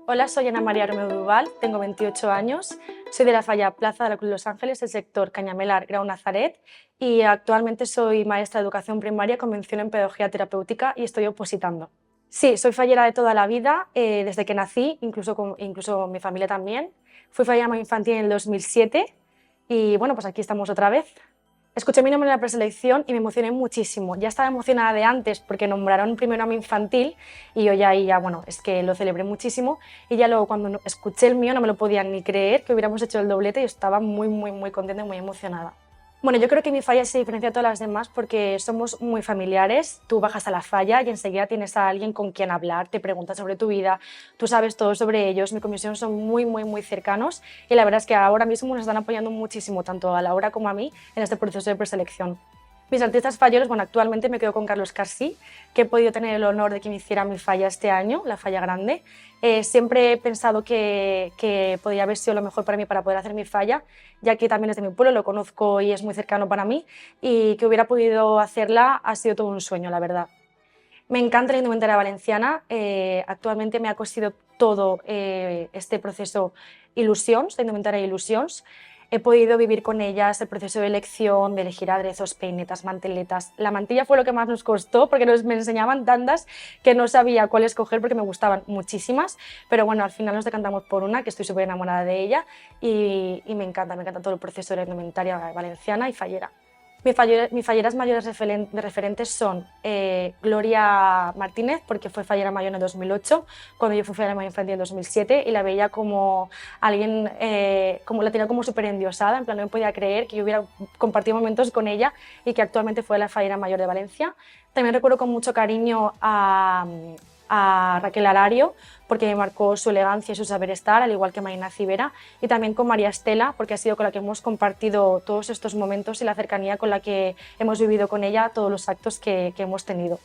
Hola, soy Ana María Romeu Duval, tengo 28 años, soy de la Falla Plaza de la Cruz de Los Ángeles, el sector Cañamelar, Grau Nazaret, y actualmente soy maestra de educación primaria con mención en pedagogía terapéutica y estoy opositando. Sí, soy fallera de toda la vida, desde que nací, incluso mi familia también. Fui fallera infantil en el 2007 y bueno, pues aquí estamos otra vez. Escuché mi nombre en la preselección y me emocioné muchísimo. Ya estaba emocionada de antes porque nombraron primero a mi infantil y yo ya ahí, bueno, es que lo celebré muchísimo. Y ya luego cuando escuché el mío no me lo podía ni creer que hubiéramos hecho el doblete y estaba muy contenta y muy emocionada. Bueno, yo creo que mi falla se diferencia de todas las demás porque somos muy familiares. Tú bajas a la falla y enseguida tienes a alguien con quien hablar, te preguntas sobre tu vida, tú sabes todo sobre ellos. Mi comisión son muy cercanos y la verdad es que ahora mismo nos están apoyando muchísimo, tanto a Laura como a mí, en este proceso de preselección. Mis artistas falleros, bueno, actualmente me quedo con Carlos Carsí, que he podido tener el honor de que me hiciera mi falla este año, la falla grande. Siempre he pensado que podría haber sido lo mejor para mí para poder hacer mi falla, ya que también es de mi pueblo, lo conozco y es muy cercano para mí, y que hubiera podido hacerla ha sido todo un sueño, la verdad. Me encanta la indumentaria valenciana, actualmente me ha cosido todo este proceso ilusions, la indumentaria ilusions. He podido vivir con ellas el proceso de elección, de elegir aderezos, peinetas, manteletas. La mantilla fue lo que más nos costó porque me enseñaban tantas que no sabía cuál escoger porque me gustaban muchísimas, pero bueno, al final nos decantamos por una, que estoy súper enamorada de ella y me encanta todo el proceso de la indumentaria valenciana y fallera. Mis falleras mayores referentes son Gloria Martínez, porque fue fallera mayor en el 2008, cuando yo fui fallera mayor infantil en 2007, y la veía como alguien, la tenía como súper endiosada, en plan no me podía creer que yo hubiera compartido momentos con ella y que actualmente fue la fallera mayor de Valencia. También recuerdo con mucho cariño a Raquel Arario, porque me marcó su elegancia y su saber estar, al igual que Marina Civera, y también con María Estela, porque ha sido con la que hemos compartido todos estos momentos y la cercanía con la que hemos vivido con ella todos los actos que hemos tenido.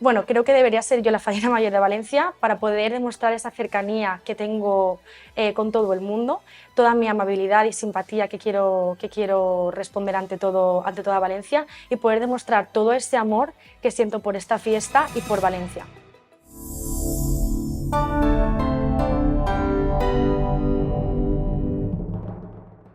Bueno, creo que debería ser yo la fallera mayor de Valencia para poder demostrar esa cercanía que tengo con todo el mundo, toda mi amabilidad y simpatía que quiero responder ante toda Valencia y poder demostrar todo ese amor que siento por esta fiesta y por Valencia.